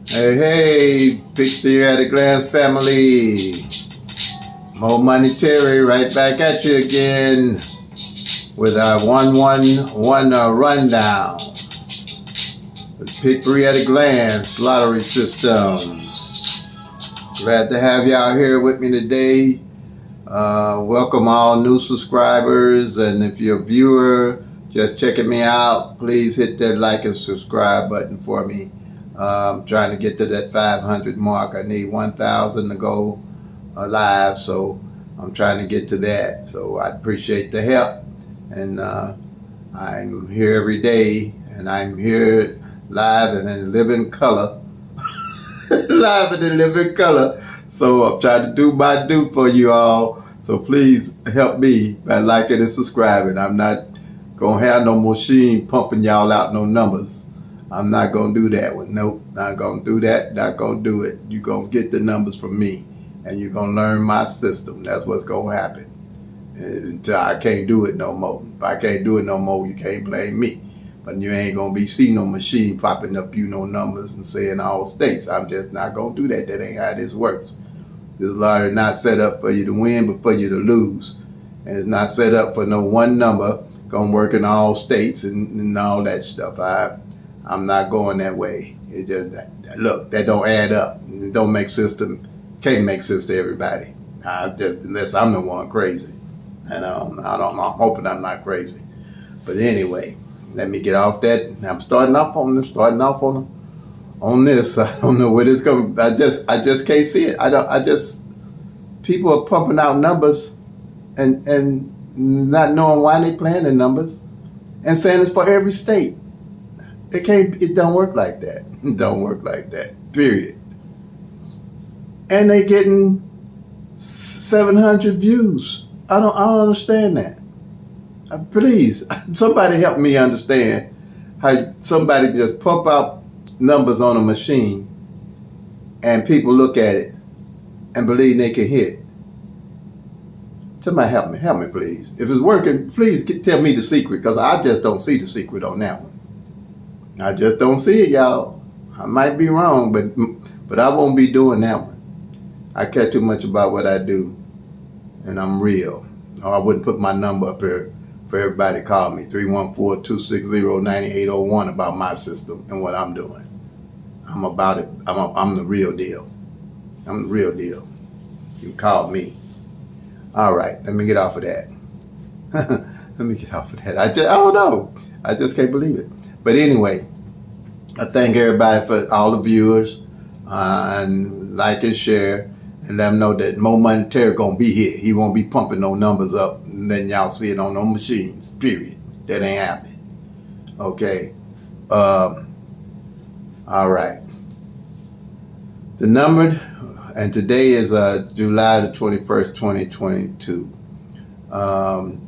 Hey, hey, PICK-3 at a glance family. More Money right back at you again with our 111 rundown. With PICK-3 at a glance lottery system. Glad to have you out here with me today. Welcome all new subscribers, and if you're a viewer just checking me out, please hit that like and subscribe button for me. I'm trying to get to that 500 mark. I need 1,000 to go live, so I'm trying to get to that. So I appreciate the help, and I'm here every day, and I'm here live and in living color. Live and in living color. So I'm trying to do my due for you all. So please help me by liking and subscribing. I'm not gonna have no machine pumping y'all out no numbers. I'm not gonna do that one. Nope, not gonna do that. Not gonna do it. You're gonna get the numbers from me, and you're gonna learn my system. That's what's gonna happen. Until I can't do it no more. If I can't do it no more, you can't blame me. But you ain't gonna be seeing no machine popping up no numbers and saying all states. I'm just not gonna do that. That ain't how this works. This lottery not set up for you to win, but for you to lose. And it's not set up for no one number gonna work in all states and all that stuff. I'm not going that way. It just, look, that don't add up. It don't make sense to, can't make sense to everybody. Unless I'm the one crazy. And I'm hoping I'm not crazy. But anyway, let me get off that. I'm starting off on this. I don't know where this comes. I just can't see it. People are pumping out numbers and not knowing why they playing the numbers and saying it's for every state. It don't work like that. It don't work like that. Period. And they getting 700 views. I don't understand that. Please, somebody help me understand how somebody just pump out numbers on a machine and people look at it and believe they can hit. Somebody help me please. If it's working, please tell me the secret, because I just don't see the secret on that one. I just don't see it, y'all. I might be wrong, but I won't be doing that one. I care too much about what I do, and I'm real. Or I wouldn't put my number up here for everybody to call me, 314-260-9801, about my system and what I'm doing. I'm about it. I'm the real deal. I'm the real deal. You can call me. All right, let me get off of that. Let me get off of that. I don't know. I just can't believe it. But anyway, I thank everybody for all the viewers, and like and share, and let them know that Mo Money gonna be here. He won't be pumping no numbers up and then y'all see it on no machines. Period. That ain't happening. Okay. All right. The number, and today is July the 21st, 2022.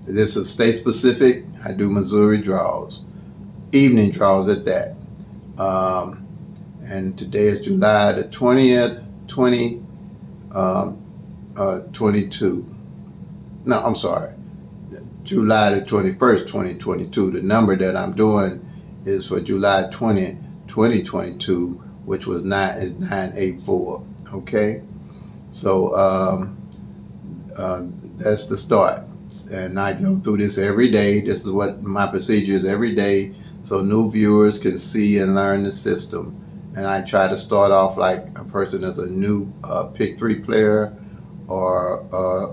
This is state specific. I do Missouri draws, evening draws at that. And today is July the 20th, 2022. No, I'm sorry. July the 21st, 2022. The number that I'm doing is for July 20th, 2022, which was 984. Okay? So that's the start. And I go through this every day. This is what my procedure is every day, so new viewers can see and learn the system. And I try to start off like a person that's a new PICK-3 player, or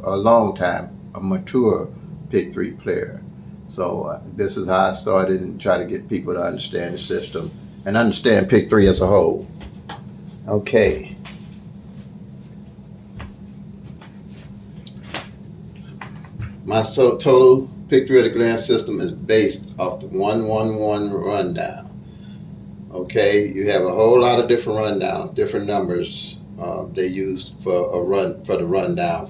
a long time, a mature PICK-3 player. So this is how I started, and try to get people to understand the system and understand PICK-3 as a whole. Okay. My total PICK-3 at a glance system is based off the 111 rundown. Okay, you have a whole lot of different rundowns, different numbers they use for the rundown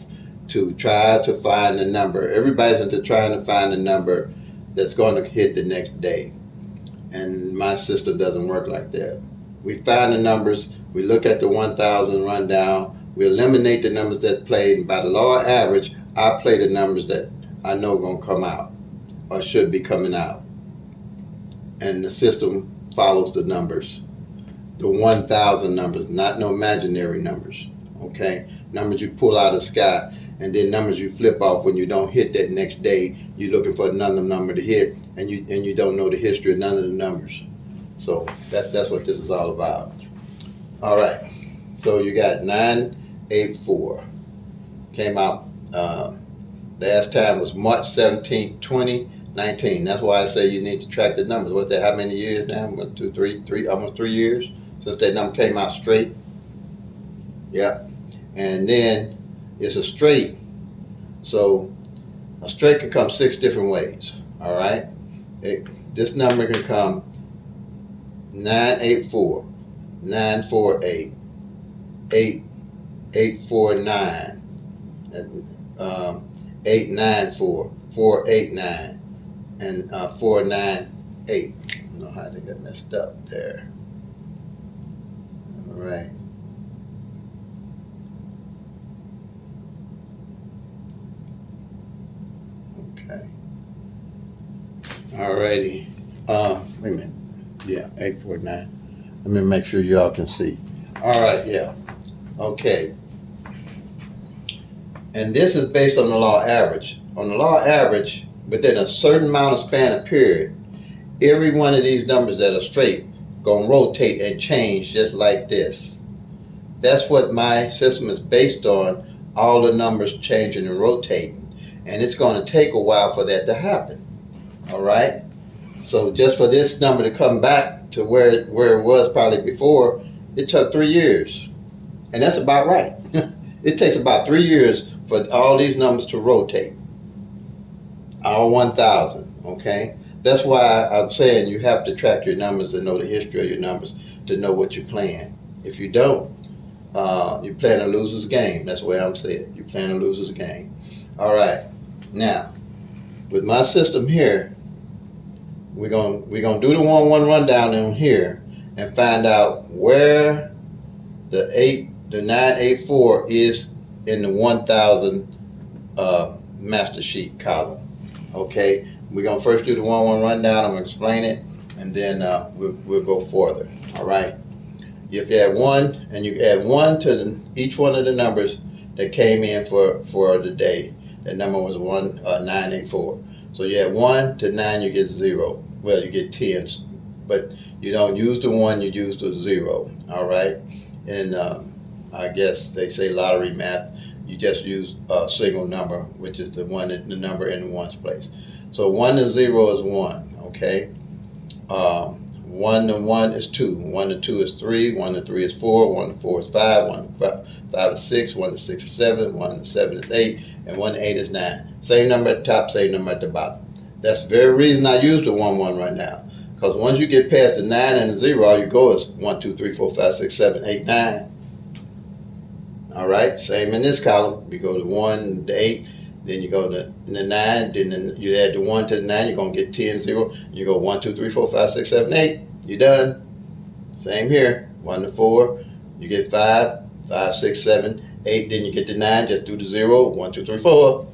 to try to find the number. Everybody's into trying to find the number that's going to hit the next day. And my system doesn't work like that. We find the numbers, we look at the 1,000 rundown, we eliminate the numbers that played, and by the law of average, I play the numbers that I know are going to come out or should be coming out. And the system follows the numbers. the 1,000 numbers, not no imaginary numbers. Okay, numbers you pull out of the sky, and then numbers you flip off when you don't hit that next day. You're looking for another number to hit, and you don't know the history of none of the numbers. So that's what this is all about. All right, so you got 984 came out. Last time was March 17th, 2019. That's why I say you need to track the numbers. What? How many years now? 1, 2, 3, almost 3 years since that number came out straight. Yep. And then it's a straight. So a straight can come 6 different ways. All right. This number can come 984, 948, 849, 894, 489, and 498. I don't know how they got messed up there. All right. Okay. Alrighty. Wait a minute. Yeah, 849. Let me make sure y'all can see. All right. Yeah. Okay. And this is based on the law average. On the law average, within a certain amount of span of period, every one of these numbers that are straight gonna rotate and change just like this. That's what my system is based on, all the numbers changing and rotating. And it's gonna take a while for that to happen. All right? So just for this number to come back to where it was probably before, it took 3 years. And that's about right. It takes about 3 years for all these numbers to rotate. All 1,000, okay? That's why I'm saying you have to track your numbers and know the history of your numbers to know what you're playing. If you don't, you're playing a loser's game. That's the way I'm saying it. You're playing a loser's game. All right. Now, with my system here, we're gonna do the 1-1 rundown in here and find out where the 984 is in the 1,000 master sheet column. Okay, we're gonna first do the 1-1 rundown. I'm gonna explain it, and then we'll go further. All right. If you add 1, and you add 1 to each one of the numbers that came in for the day, that number was 984. So you add 1 to 9, you get 0. Well, you get 10, but you don't use the 1, you use the 0. All right, and I guess they say lottery math. You just use a single number, which is the number in one's place. So 1 to 0 is 1. Okay. 1 to 1 is 2. 1 to 2 is 3. 1 to 3 is 4. 1 to 4 is 5. 1 to 5 is 6. 1 to 6 is 7. 1 to 7 is 8. And 1 to 8 is 9. Same number at the top, same number at the bottom. That's the very reason I use the 1-1 right now. Because once you get past the 9 and the 0, all you go is 1, 2, 3, 4, 5, 6, 7, 8, 9. All right, same in this column. You go to 1 to 8, then you go to the 9, then you add the 1 to the 9, you're going to get 10, 0. You go 1, 2, 3, 4, 5, 6, 7, 8. You're done. Same here. 1 to 4, you get 5, 5, 6, 7, 8. Then you get the 9, just do the 0, 1, 2, 3, 4.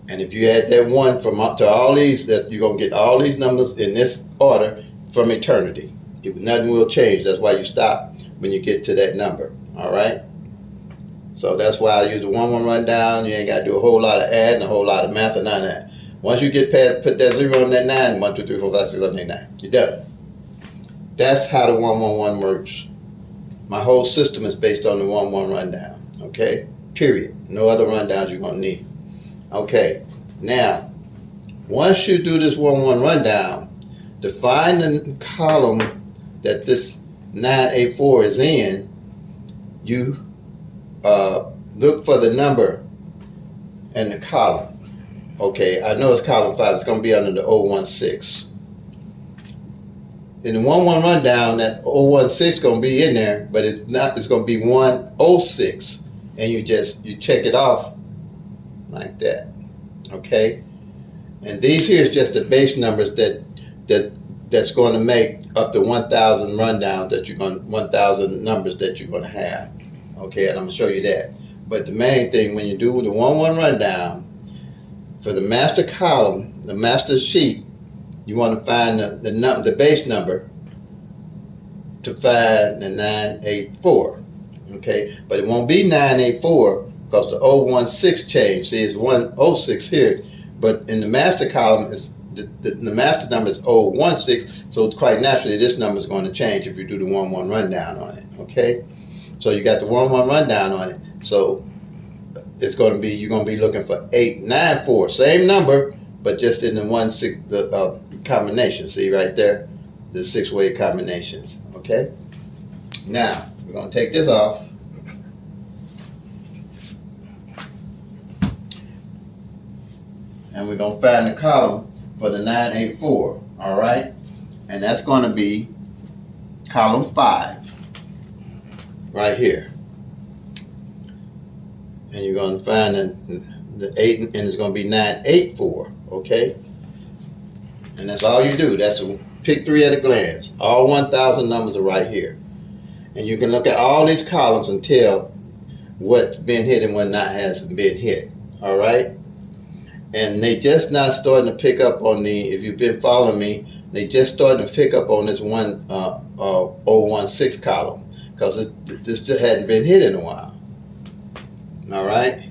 And if you add that 1 from up to all these, you're going to get all these numbers in this order from eternity. Nothing will change. That's why you stop when you get to that number. All right? So that's why I use the 1-1 rundown. You ain't got to do a whole lot of adding, a whole lot of math, or none of that. Once you get past, put that 0 on that 9, 1, 2, 3, 4, 5, 6, 7, 8, 9. You're done. That's how the 1-1-1 works. My whole system is based on the 1-1 rundown. Okay? Period. No other rundowns you're going to need. Okay. Now, once you do this 1-1 rundown, to find the column that this 984 is in, you look for the number in the column. Okay, I know it's column 5. It's going to be under the 016. In the 1-1 rundown, that 016 is going to be in there, but it's not. It's going to be 106, and you check it off like that. Okay, and these here is just the base numbers that's going to make up to 1,000 rundowns that 1,000 numbers that you're going to have. Okay, and I'm going to show you that. But the main thing, when you do the 1-1 rundown, for the master column, the master sheet, you want to find the base number to find the 984. Okay, but it won't be 984 because the 016 changed. See, it's 106 here, but in the master column is the master number is 016, so quite naturally this number is going to change if you do the 1-1 rundown on it. Okay, so you got the 1-1 rundown on it, so it's going to be, you're going to be looking for 894, same number, but just in the 1-6 combination. See right there, the 6-way combinations. Okay, now we're going to take this off. And we're going to find the column for the 984, all right? And that's going to be column 5, right here. And you're going to find the 8, and it's going to be 984, okay? And that's all you do. That's a pick 3 at a glance. All 1,000 numbers are right here. And you can look at all these columns and tell what's been hit and what not hasn't been hit, all right? And they just not starting to pick up on the, if you've been following me, they just starting to pick up on this 016 column, because this just hadn't been hit in a while. All right?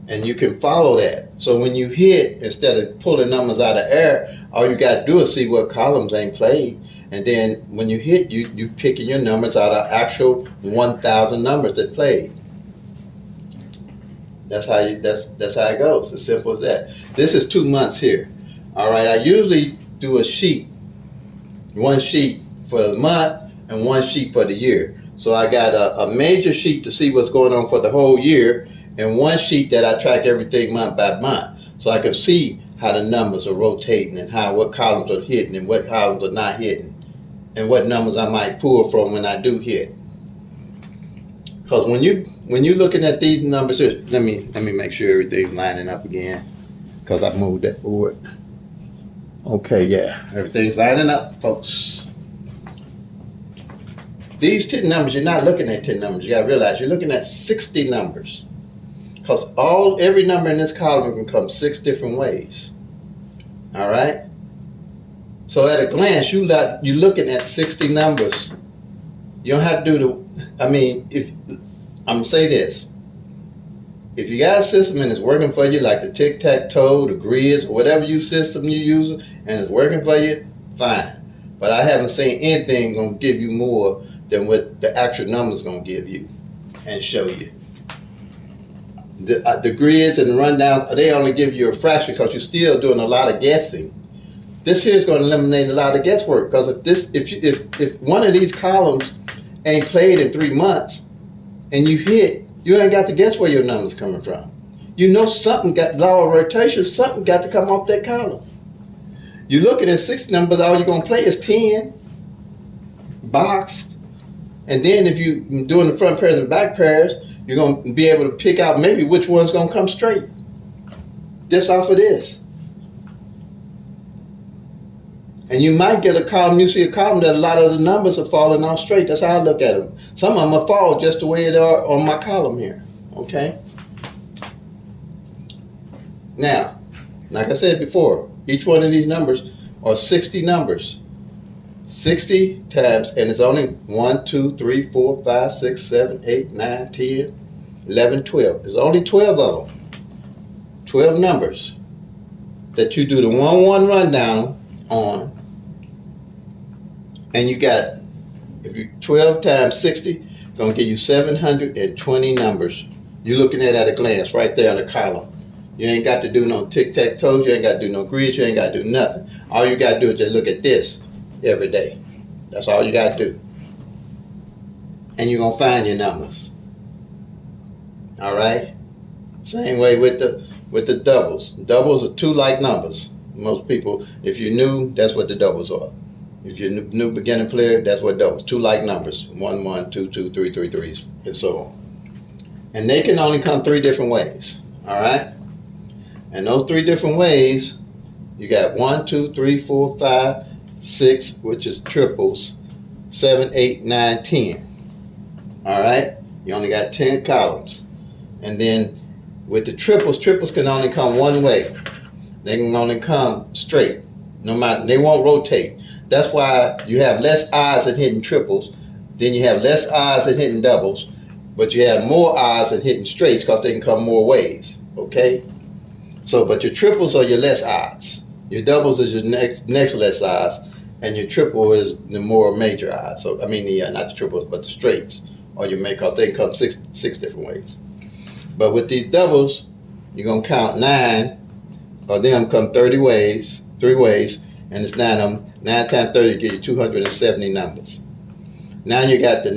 And you can follow that. So when you hit, instead of pulling numbers out of air, all you got to do is see what columns ain't played. And then when you hit, you picking your numbers out of actual 1,000 numbers that played. That's how it goes. As simple as that. This is 2 months here. All right. I usually do a sheet, one sheet for the month and one sheet for the year. So I got a major sheet to see what's going on for the whole year, and one sheet that I track everything month by month, so I can see how the numbers are rotating and what columns are hitting and what columns are not hitting, and what numbers I might pull from when I do hit. Because when you're looking at these numbers here, let me make sure everything's lining up again, because I moved that board. Okay, yeah, everything's lining up, folks. These 10 numbers, you're not looking at 10 numbers. You got to realize you're looking at 60 numbers, because every number in this column can come 6 different ways. All right. So at a glance, you're looking at 60 numbers. You don't have to do I'm gonna say this. If you got a system and it's working for you, like the tic-tac-toe, the grids, whatever system you use, and it's working for you, fine. But I haven't seen anything gonna give you more than what the actual number's gonna give you and show you. The grids and the rundowns, they only give you a fraction because you're still doing a lot of guessing. This here is going to eliminate a lot of guesswork, because if one of these columns ain't played in 3 months and you hit, you ain't got to guess where your number's coming from. You know something got law of rotation, something got to come off that column. You're looking at 6 numbers, all you're going to play is 10, boxed. And then if you're doing the front pairs and back pairs, you're going to be able to pick out maybe which one's going to come straight. Just off of this. And you might get a column, you see a column that a lot of the numbers are falling off straight. That's how I look at them. Some of them will fall just the way they are on my column here. Okay? Now, like I said before, each one of these numbers are 60 numbers. 60 times, and it's only 1, 2, 3, 4, 5, 6, 7, 8, 9, 10, 11, 12. There's only 12 of them. 12 numbers that you do the 1-1 rundown on. And you got, if you 12 times 60, gonna give you 720 numbers. You're looking at a glance right there on the column. You ain't got to do no tic-tac-toe, you ain't got to do no grids, you ain't got to do nothing. All you got to do is just look at this every day. That's all you got to do. And you're gonna find your numbers. All right? Same way with the doubles. Doubles are 2 like numbers. Most people, if you're new, that's what the doubles are. If you're a new beginner player, that's what doubles. 2 like numbers. 1, 1, 2, 2, 3, 3, 3, and so on. And they can only come 3 different ways. All right? And those 3 different ways, you got 1, 2, 3, 4, 5, 6, which is triples, 7, 8, 9, 10. All right? You only got 10 columns. And then with the triples can only come one way. They can only come straight. No matter, they won't rotate. That's why you have less odds at hitting triples, then you have less odds at hitting doubles, but you have more odds at hitting straights because they can come more ways, okay? So, but your triples are your less odds. Your doubles is your next less odds, and your triple is the more major odds. So, I mean, not the triples, but the straights are your main, because they can come six different ways. But with these doubles, you're going to count 9 of them come 30 ways, 3 ways, and it's 9 of them. 9 times 30 gives you 270 numbers. Now you got the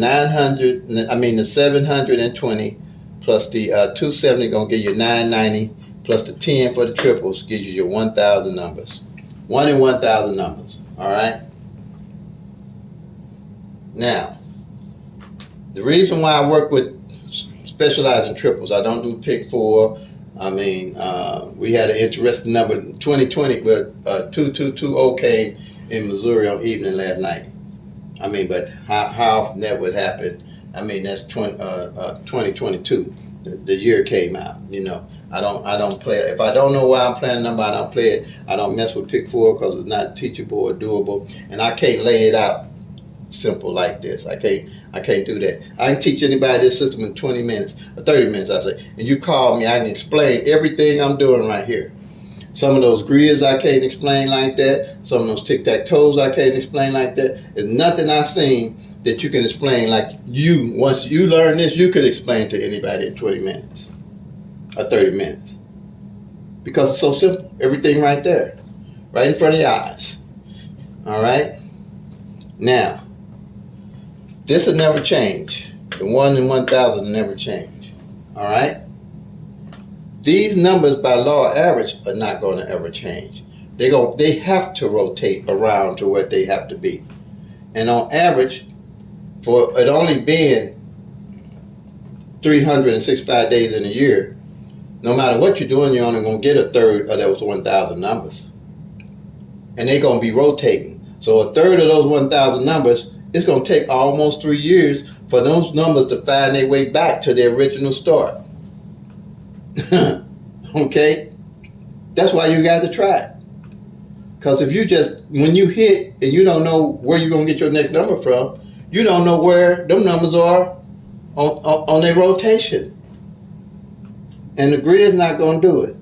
720 plus the 270 going to give you 990 plus the 10 for the triples gives you your 1,000 numbers. 1 in 1,000 numbers, all right? Now, the reason why I work with specializing triples, I don't do PICK-3. I mean, we had an interesting number in 2020 where 2220 came in Missouri on evening last night. I mean, but how often that would happen? I mean, that's 2022. The year came out. You know, I don't play it. If I don't know why I'm playing a number, I don't play it. I don't mess with PICK-3 because it's not teachable or doable, and I can't lay it out simple like this. I can't do that. I can teach anybody this system in 20 minutes or 30 minutes, I say, and you call me, I can explain everything I'm doing right here. Some of those grids I can't explain like that. Some of those tic-tac-toes I can't explain like that. There's nothing I've seen that you can explain like you. Once you learn this, you could explain to anybody in 20 minutes or 30 minutes. Because it's so simple. Everything right there. Right in front of your eyes. All right? Now, this will never change. The 1 in 1,000 will never change. All right? These numbers by law of average are not going to ever change. They have to rotate around to what they have to be. And on average, for it only being 365 days in a year, no matter what you're doing, you're only going to get a third of those 1,000 numbers. And they're going to be rotating. So a third of those 1,000 numbers, it's going to take almost 3 years for those numbers to find their way back to their original start. Okay? That's why you got to try. Because if you just, when you hit and you don't know where you're going to get your next number from, you don't know where them numbers are on their rotation. And the grid's not going to do it.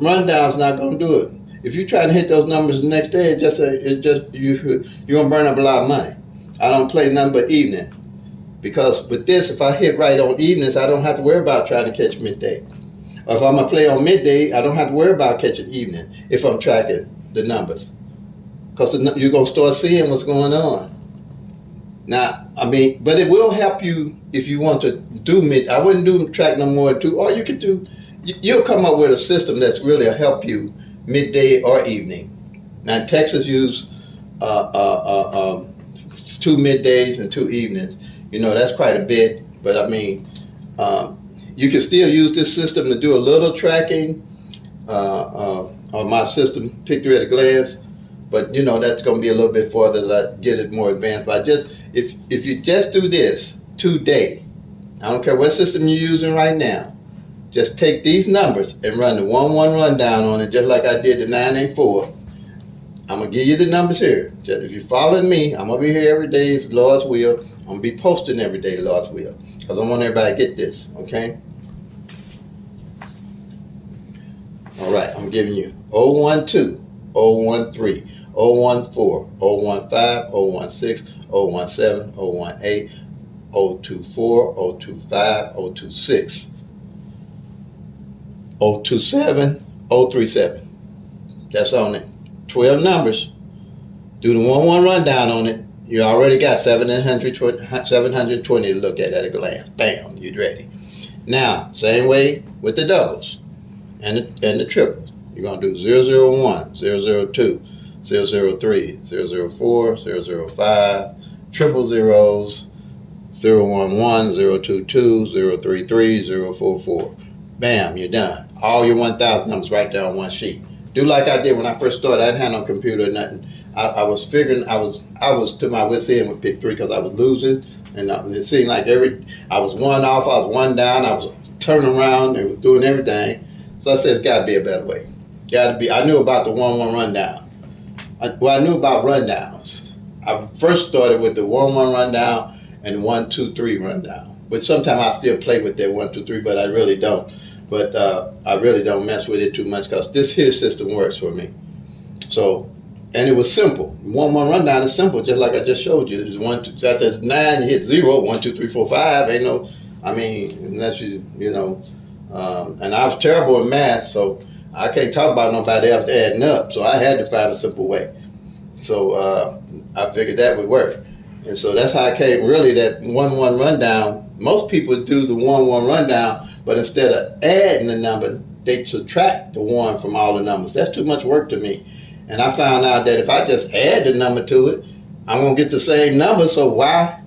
Rundown's not going to do it. If you try to hit those numbers the next day, you're going to burn up a lot of money. I don't play nothing but evening. Because with this, if I hit right on evenings, I don't have to worry about trying to catch midday. Or if I'm going to play on midday, I don't have to worry about catching evening if I'm tracking the numbers. Because you're going to start seeing what's going on. Now, I mean, but it will help you if you want to do I wouldn't do track no more than 2. Or you could do, you'll come up with a system that's really will help you midday or evening. Now, Texas use 2 middays and 2 evenings. You know, that's quite a bit, but I mean, you can still use this system to do a little tracking on my system, PICK-3 at a glance, but you know, that's going to be a little bit farther as I get it more advanced. But if you just do this today, I don't care what system you're using right now, just take these numbers and run the 1-1 rundown on it, just like I did the 984. I'm going to give you the numbers here. Just if you're following me, I'm going to be here every day, if Lord's will. I'm going to be posting every day, Lord's will, because I want everybody to get this, okay? All right, I'm giving you 012, 013, 014, 015, 016, 017, 018, 024, 025, 026, 027, 037. That's on it. 12 numbers. Do the 1-1 rundown on it. You already got 720 to look at a glance. Bam, you're ready. Now, same way with the doubles and the triples. You're going to do 001, 002, 003, 004, 005, triple zeros, 011, 022, 033, 044. Bam, you're done. All your 1,000 numbers right there on one sheet. Do like I did when I first started. I didn't have no computer or nothing. I was figuring, I was to my wit's end with PICK-3 because I was losing, and it seemed like I was 1 off, I was 1 down, I was turning around and was doing everything. So I said, it's got to be a better way. Got to be. I knew about the 1-1 rundown. I knew about rundowns. I first started with the 1-1 rundown and 1-2-3 rundown, which sometimes I still play with that 1-2-3, but I really don't. But I really don't mess with it too much because this here system works for me. So, and it was simple. 1-1 rundown is simple, just like I just showed you. It was 1, 2, after 9, you hit 0, 1, 2, 3, 4, 5. Ain't no, I mean, unless you know. And I was terrible in math, so I can't talk about nobody else adding up. So I had to find a simple way. So I figured that would work. And so that's how I came, really, that 1-1 rundown. Most people do the 1-1 rundown, but instead of adding the number, they subtract the 1 from all the numbers. That's too much work to me. And I found out that if I just add the number to it, I'm going to get the same number. So why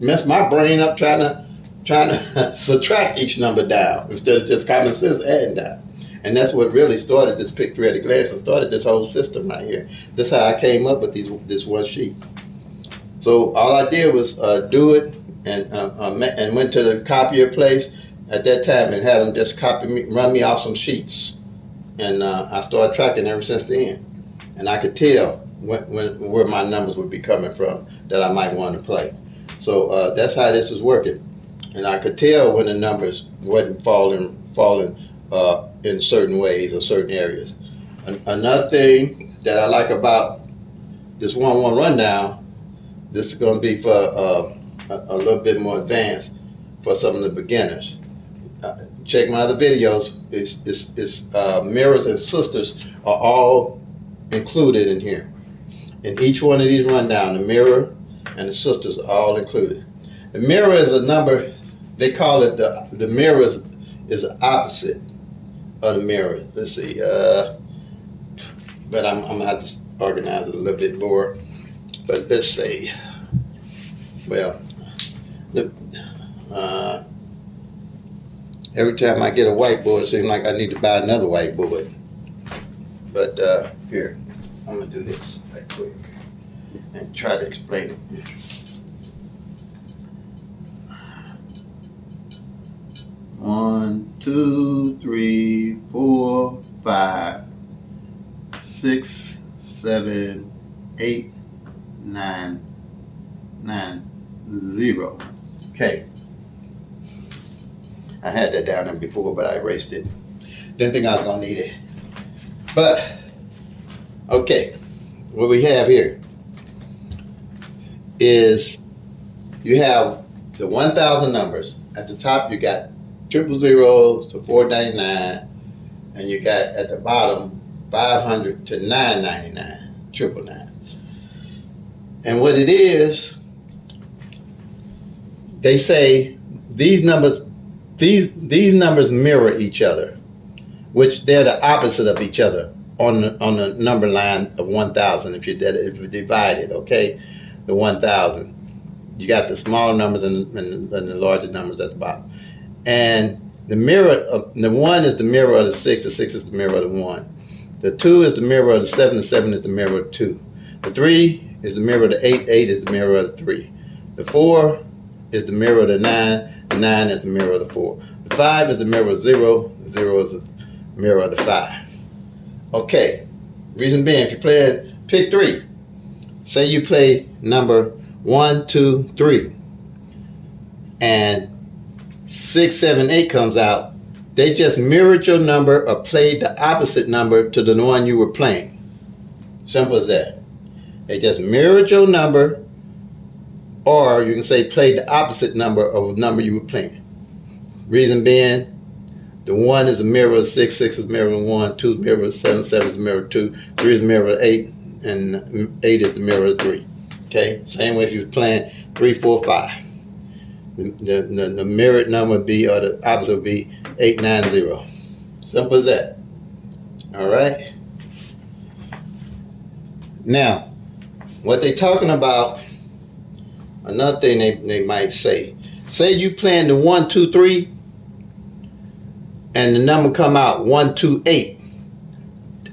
mess my brain up trying to subtract each number down instead of just common sense adding down? And that's what really started this PICK-3 at a glance and started this whole system right here. This is how I came up with this one sheet. So all I did was do it and went to the copier place at that time and had them just run me off some sheets. And I started tracking ever since then. And I could tell where my numbers would be coming from that I might want to play. So that's how this was working. And I could tell when the numbers wasn't falling in certain ways or certain areas. Another thing that I like about this 1-1 rundown, this is going to be for a little bit more advanced for some of the beginners. Check my other videos. It's mirrors and sisters are all included in here. In each one of these rundown, the mirror and the sisters are all included. The mirror is a number, they call it the mirror is the opposite of the mirror. Let's see, but I'm gonna have to organize it a little bit more. But let's see. Well, every time I get a whiteboard, it seems like I need to buy another whiteboard. But here, I'm gonna do this right quick and try to explain it. One, 2, 3, 4, 5, 6, 7, 8, 9, 0. Okay. I had that down there before, but I erased it. Didn't think I was gonna need it. But okay, what we have here is you have the 1,000 numbers. At the top, you got 000 to 499, and you got at the bottom 500 to 999, 999. And what it is, they say these numbers mirror each other, which they're the opposite of each other on the number line of 1,000. If you divide it, okay, the 1,000, you got the smaller numbers and the larger numbers at the bottom. And the mirror of the 1 is the mirror of the 6 is the mirror of the 1. The 2 is the mirror of the 7, the 7 is the mirror of the 2. The 3 is the mirror of the 8, 8 is the mirror of the 3. The 4 is the mirror of the 9, the 9 is the mirror of the 4. The 5 is the mirror of 0, the 0 is the mirror of the 5. Okay, reason being, if you play PICK-3, say you play number 1, 2, 3, and 6, 7, 8 comes out, they just mirrored your number or played the opposite number to the one you were playing. Simple as that. They just mirrored your number, or you can say played the opposite number of the number you were playing. Reason being, the 1 is a mirror of 6, 6 is a mirror of 1, 2 is a mirror of 7, 7 is a mirror of 2, 3 is a mirror of 8, and 8 is the mirror of 3. Okay, same way if you were playing 3, 4, 5. The mirrored number would be, or the opposite would be 890. Simple as that. All right. Now, what they're talking about, another thing they might say you playing the 1, 2, 3, and the number come out 1, 2, 8.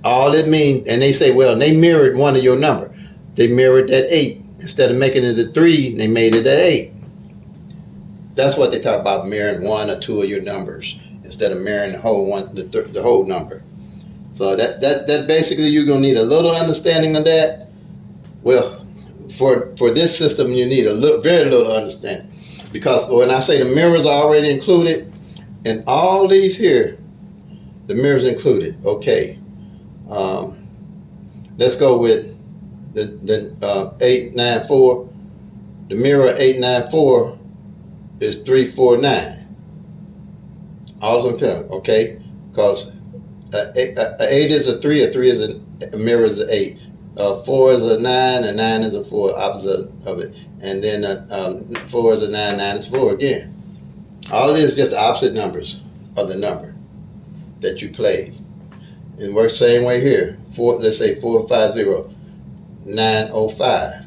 All it means, and they say, well, they mirrored one of your number. They mirrored that 8. Instead of making it a 3, they made it an 8. That's what they talk about, mirroring 1 or 2 of your numbers instead of mirroring the whole one, the whole number. So that basically you're gonna need a little understanding of that. Well, for this system you need very little understanding, because when I say the mirrors are already included, and all these here, the mirrors included. Okay, let's go with the 894. The mirror 894 is 349. All of them, okay, because a 8 is a 3, a 3 is a mirror is an 8. 4 is a 9, and 9 is a 4, opposite of it. And then 4 is a 9, 9 is 4 again. All of this is just the opposite numbers of the number that you played. It works the same way here. 4, let's say 450, 905.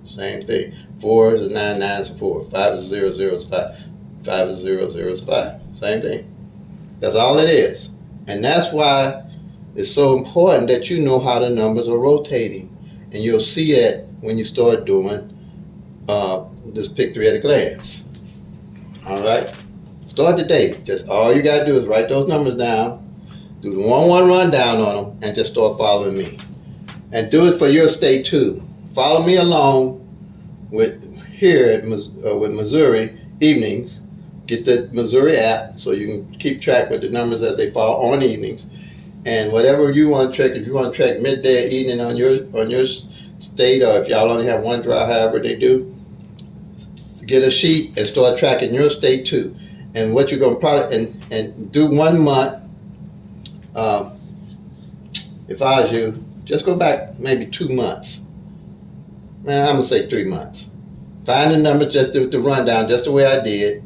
Same thing. 4 is a 9, 9 is a 4. 5 is a 0, 0 is 5. 5 is a 0, 0 is 5. Same thing. That's all it is. And that's why it's so important that you know how the numbers are rotating. And you'll see it when you start doing this PICK-3 at a glance. All right? Start today. Just all you got to do is write those numbers down, do the 1-1 rundown on them, and just start following me. And do it for your state too. Follow me along with Missouri evenings. Get the Missouri app so you can keep track with the numbers as they fall on evenings. And whatever you want to track, if you want to track midday or evening on your state, or if y'all only have one drive, however they do, get a sheet and start tracking your state too. And what you're going to probably, and do 1 month. If I was you, just go back maybe 2 months. Man, I'm going to say 3 months. Find the number, just do the rundown, just the way I did,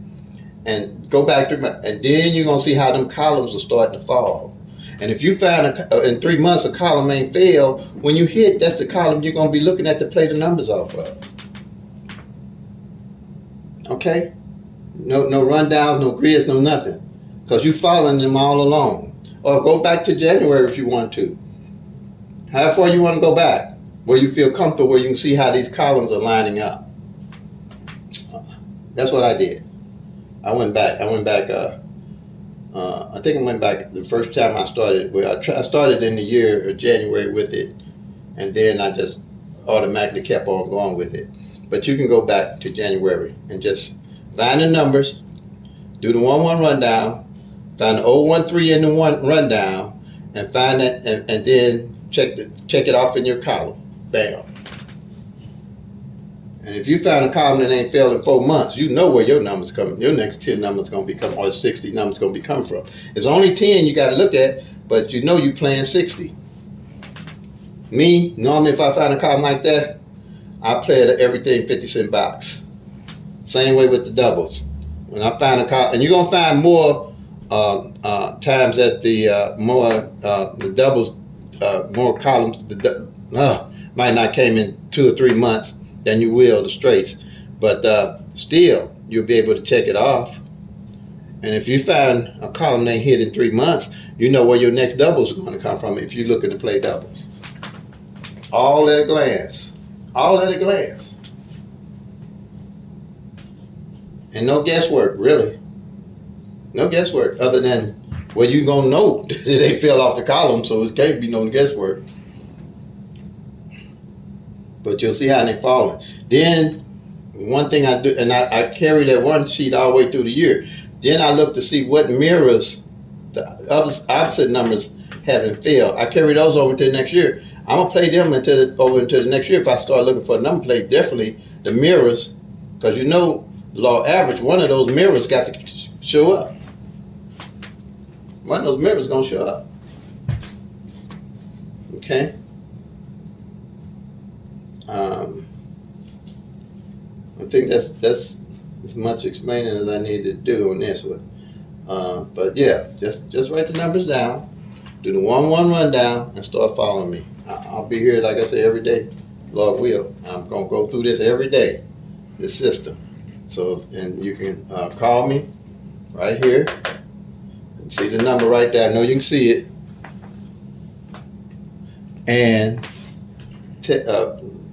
and go back 3 months. And then you're going to see how them columns are starting to fall. And if you find in 3 months a column ain't failed, when you hit, that's the column you're going to be looking at to play the numbers off of. Okay? No rundowns, no grids, no nothing. Because you're following them all along. Or go back to January if you want to. How far you want to go back? Where you feel comfortable, where you can see how these columns are lining up. That's what I did. I went back. I think I went back the first time I started. I started in the year of January with it, and then I just automatically kept on going with it. But you can go back to January and just find the numbers, do the 1-1 rundown, find the 013 in the rundown, and find that, and then check it off in your column. Bam. And if you find a column that ain't failed in 4 months, you know where your numbers come. Your next 10 numbers going to become, or 60 numbers going to be coming from. It's only 10 you got to look at, but you know you playing 60. Me, normally if I find a column like that, I play it at everything 50-cent box. Same way with the doubles. When I find a column, and you're going to find more times that the doubles, more columns, might not came in 2 or 3 months than you will the straights, but still you'll be able to check it off. And if you find a column they hit in 3 months, you know where your next doubles are going to come from if you're looking to play doubles. All at a glance. All at a glance. And no guesswork, really. No guesswork, other than, well, you're going to know that they fell off the column, so it can't be no guesswork. But you'll see how they're falling. Then, one thing I do, and I carry that one sheet all the way through the year. Then I look to see what mirrors the opposite numbers haven't failed. I carry those over to the next year. I'm going to play them over into the next year. If I start looking for a number play, definitely the mirrors, because you know, law average, one of those mirrors got to show up. One of those mirrors going to show up. Okay? I think that's as much explaining as I need to do on this one. But yeah, just write the numbers down, do the 1-1 rundown, and start following me. I'll be here, like I said, every day. Lord will. I'm going to go through this every day, this system. So, and you can call me right here and see the number right there. I know you can see it. And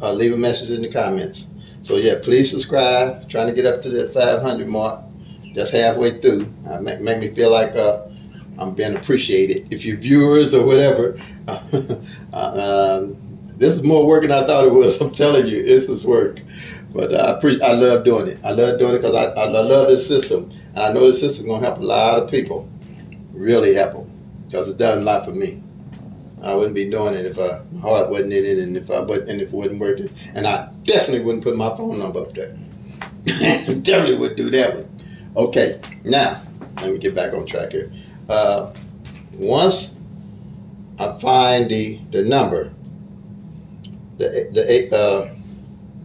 leave a message in the comments. So yeah, please subscribe. Trying to get up to that 500 mark. Just halfway through. Make me feel like I'm being appreciated. If you're viewers or whatever, this is more work than I thought it was. I'm telling you, this is work. But I love doing it. I love doing it because I love this system. And I know this system is going to help a lot of people. Really help them. Because it's done a lot for me. I wouldn't be doing it if my heart wasn't in it and if it wasn't working. And I definitely wouldn't put my phone number up there. Definitely would do that one. Okay, now let me get back on track here. Once I find the number, the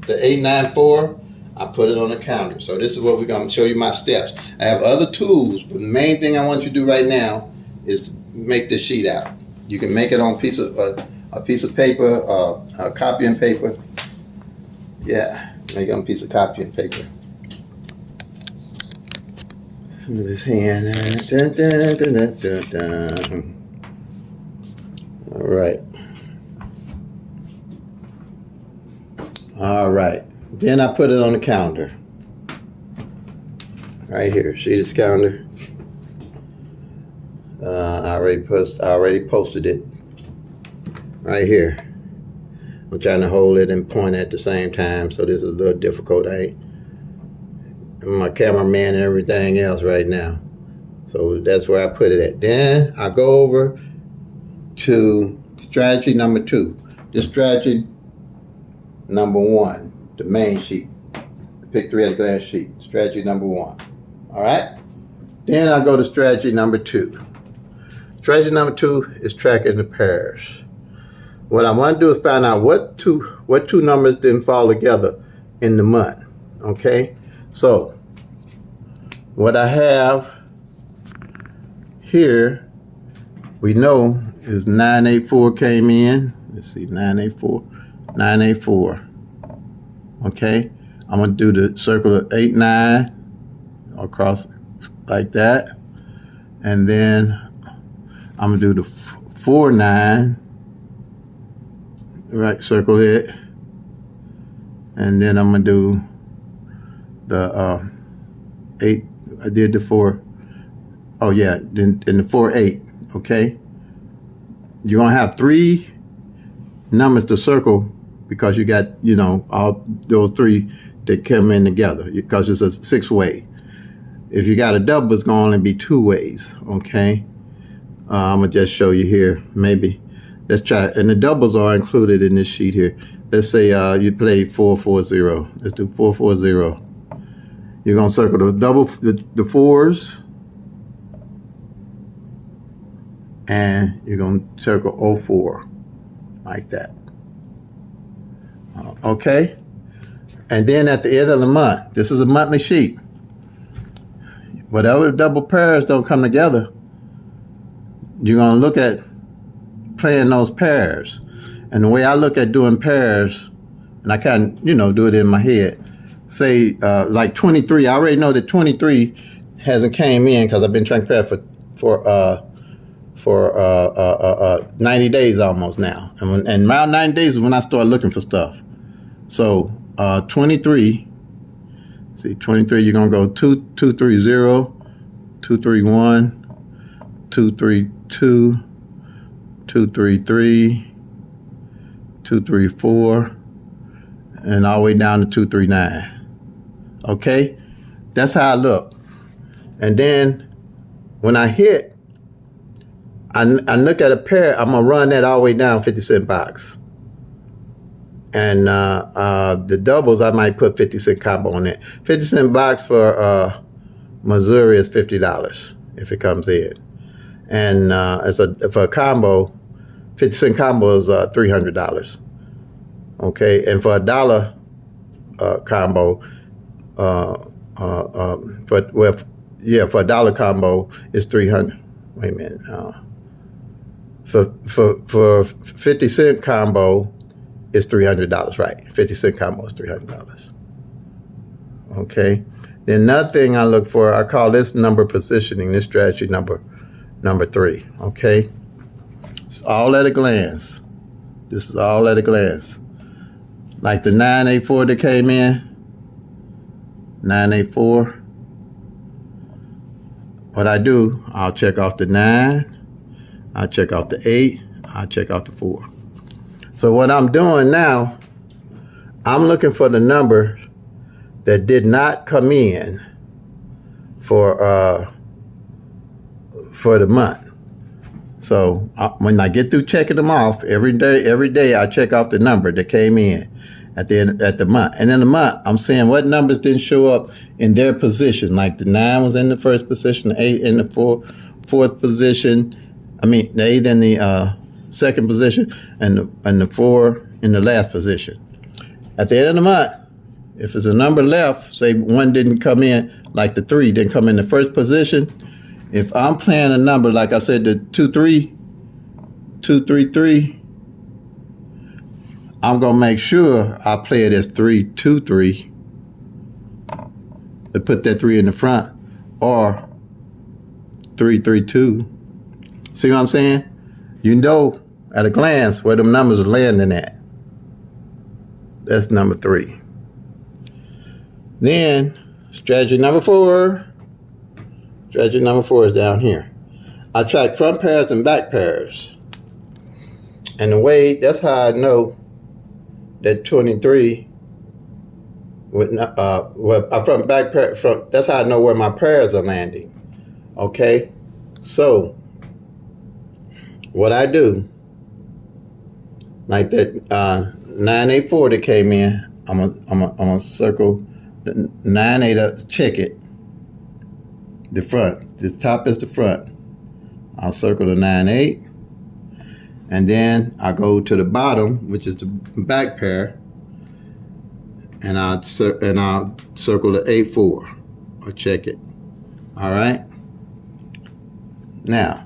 894, I put it on the calendar. So this is what we're going to show you my steps. I have other tools, but the main thing I want you to do right now is to make this sheet out. You can make it on a piece of paper, a copying paper. Yeah, make it on a piece of copying paper. With this hand. Dun, dun, dun, dun, dun, dun. All right. All right. Then I put it on the calendar. Right here. See this calendar? I already posted it. Right here. I'm trying to hold it and point at the same time, so this is a little difficult. I'm my cameraman and everything else right now. So that's where I put it at. Then I go over to strategy number 2. This strategy number 1, the main sheet. PICK-3 at a glance sheet. Strategy number 1. All right? Then I go to strategy number 2. Strategy number 2 is tracking the pairs. What I want to do is find out what two numbers didn't fall together in the month. Okay? So, what I have here, we know is 984 came in. Let's see, 984. Okay? I'm going to do the circle of 89 across like that. And then I'm going to do the 49. Right, circle it. And then I'm going to do the 8. I did the 4. Oh, yeah, in the 4-8. Okay? You're going to have 3 numbers to circle because you got, all those 3 that come in together because it's a 6-way. If you got a double, it's going to only be 2 ways. Okay? I'm going to just show you here. Maybe. Let's try. And the doubles are included in this sheet here. Let's say you play 4-4-0. Let's do 4-4-0. You're going to circle the double, the 4s. And you're going to circle 04. Like that. Okay? And then at the end of the month, this is a monthly sheet. Whatever double pairs don't come together, you're going to look at playing those pairs. And the way I look at doing pairs, and I kind of, do it in my head, say like 23, I already know that 23 hasn't came in because I've been trying to prepare for 90 days almost now. And around 90 days is when I start looking for stuff. So 23, see 23, you're going to go 2-2-3-0, 2-3-1, 2-3-2, 2-3-3, 2-3-4, and all the way down to 2-3-9. Okay? That's how I look. And then when I hit, I look at a pair, I'm going to run that all the way down 50-cent box. And the doubles, I might put 50-cent combo on it. 50-cent box for Missouri is $50 if it comes in. And for a combo, 50-cent combo is $300. Okay, and for $1 combo, for $1 combo is $300. Wait a minute. For 50-cent combo is $300, right? 50-cent combo is $300. Okay. Then another thing I look for, I call this number positioning, this strategy number 3. Okay. It's all at a glance. This is all at a glance. Like the 984 that came in. 984. what I do, I'll check off the 9, I'll check off the 8, I'll check off the 4. So what I'm doing now, I'm looking for the number that did not come in for the month. So when I get through checking them off every day I check off the number that came in at the month. And in the month, I'm seeing what numbers didn't show up in their position. Like the 9 was in the first position, the 8 in the fourth position. I mean, the 8 in the second position, and the 4 in the last position. At the end of the month, if there's a number left, say one didn't come in, like the 3 didn't come in the first position. If I'm playing a number, like I said, the 233, I'm gonna make sure I play it as 323 to put that 3 in the front, or 332. See what I'm saying? You know at a glance where them numbers are landing at. That's number 3. Then strategy number 4. Strategy number 4 is down here. I track front pairs and back pairs. And the way, that's how I know that 23 with front back pair, that's how I know where my pairs are landing. Okay? So what I do, like that 984 that came in, I'm gonna circle the 98, check it. The front, the top is the front. I'll circle the 98, and then I go to the bottom, which is the back pair, and I'll circle the 84 or check it. All right. Now,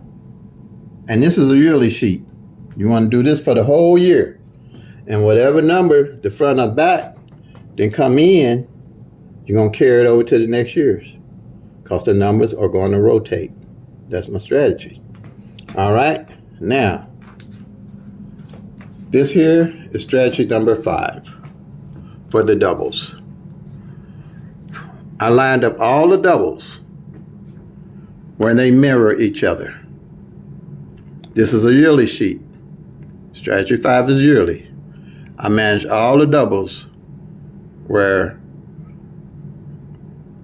and this is a yearly sheet. You want to do this for the whole year, and whatever number the front or back then come in, you're gonna carry it over to the next year's, because the numbers are going to rotate. That's my strategy. All right. Now, this here is strategy number 5 for the doubles. I lined up all the doubles where they mirror each other. This is a yearly sheet. Strategy 5 is yearly. I manage all the doubles where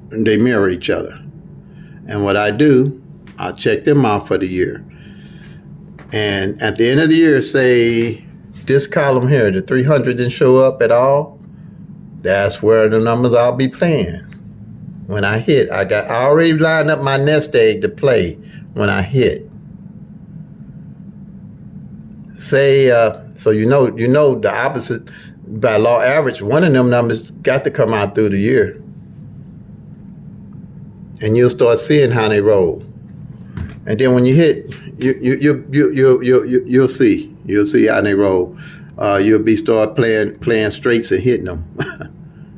they mirror each other. And what I do, I'll check them off for the year. And at the end of the year, say this column here, the 300 didn't show up at all, that's where the numbers I'll be playing. When I hit, I already lined up my nest egg to play when I hit. Say, so you know the opposite, by law average, one of them numbers got to come out through the year. And you'll start seeing how they roll. And then when you hit, you'll see how they roll. You'll start playing straights and hitting them.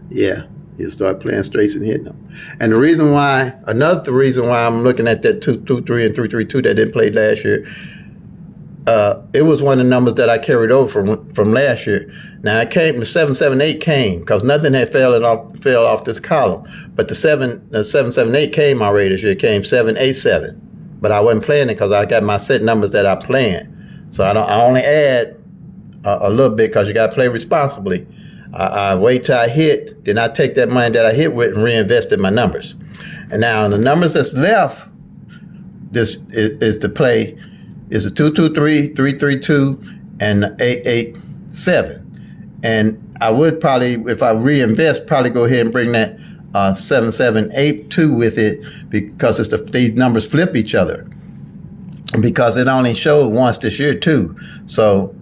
Yeah, you'll start playing straights and hitting them. And another reason why I'm looking at that 223 and 332 that didn't play last year, it was one of the numbers that I carried over from last year. Now it came, the 778 came because nothing had fell off this column. But the 778 came already this year. It came 787. But I wasn't playing it because I got my set numbers that I plan. So I only add a little bit because you got to play responsibly. I wait till I hit, then I take that money that I hit with and reinvest in my numbers. And now the numbers that's left, this is to play. Is the 223, 332, and the 887. And I would probably, if I reinvest, probably go ahead and bring that 7782 with it, because these numbers flip each other. Because it only showed once this year too. So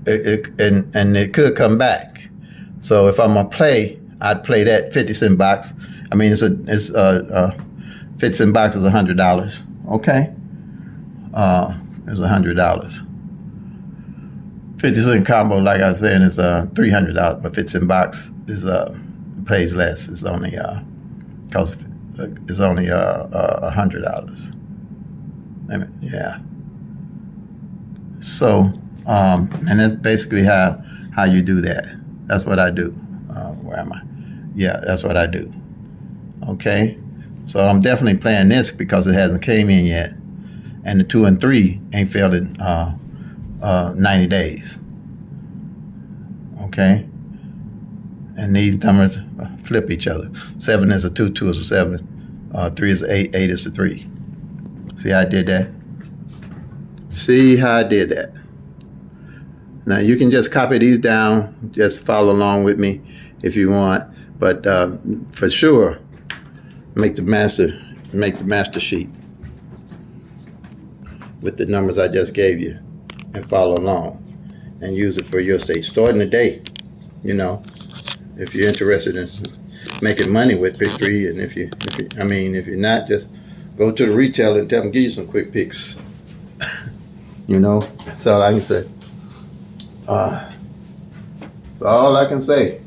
it could come back. So if I'm gonna play, I'd play that 50-cent box. I mean, it's 50-cent box is $100. Okay. It's $100. 50-cent combo, like I was saying, is $300, but 50-cent box is pays less. It's only $100. Yeah. So, and that's basically how you do that. That's what I do. Where am I? Yeah, that's what I do. Okay. So I'm definitely playing this because it hasn't came in yet. And the 2 and 3 ain't failed in 90 days. Okay? And these numbers flip each other. 7 is a 2, 2 is a 7, 3 is a 8, 8 is a 3. See how I did that? See how I did that? Now you can just copy these down, just follow along with me if you want, but for sure, make the master sheet with the numbers I just gave you, and follow along, and use it for your state. Starting the day, you know, if you're interested in making money with PICK-3, and if you're not, just go to the retailer and tell them give you some quick picks. You know, that's all I can say. So all I can say.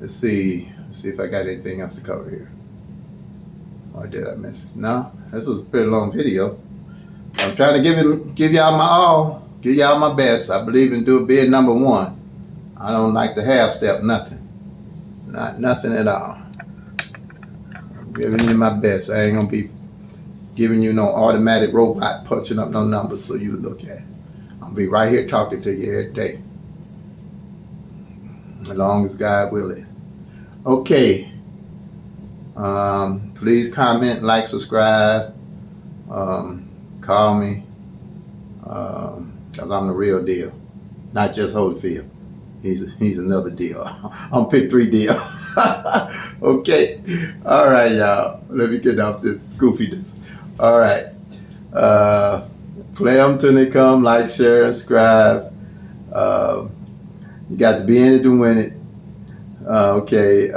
Let's see if I got anything else to cover here. Or did I miss it? No, this was a pretty long video. I'm trying to give y'all my all, give y'all my best. I believe in being number one. I don't like to half step nothing. Not nothing at all. I'm giving you my best. I ain't gonna be giving you no automatic robot punching up no numbers so you to look at. I'll be right here talking to you every day. As long as God will it. Okay. Please comment, like, subscribe. Call me. Because I'm the real deal. Not just Holyfield. He's another deal. I'm PICK-3 deal. Okay. All right, y'all. Let me get off this goofiness. All right. Play them till they come. Like, share, subscribe. You got to be in it to win it. Okay.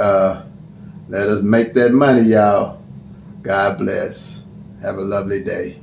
Let us make that money, y'all. God bless. Have a lovely day.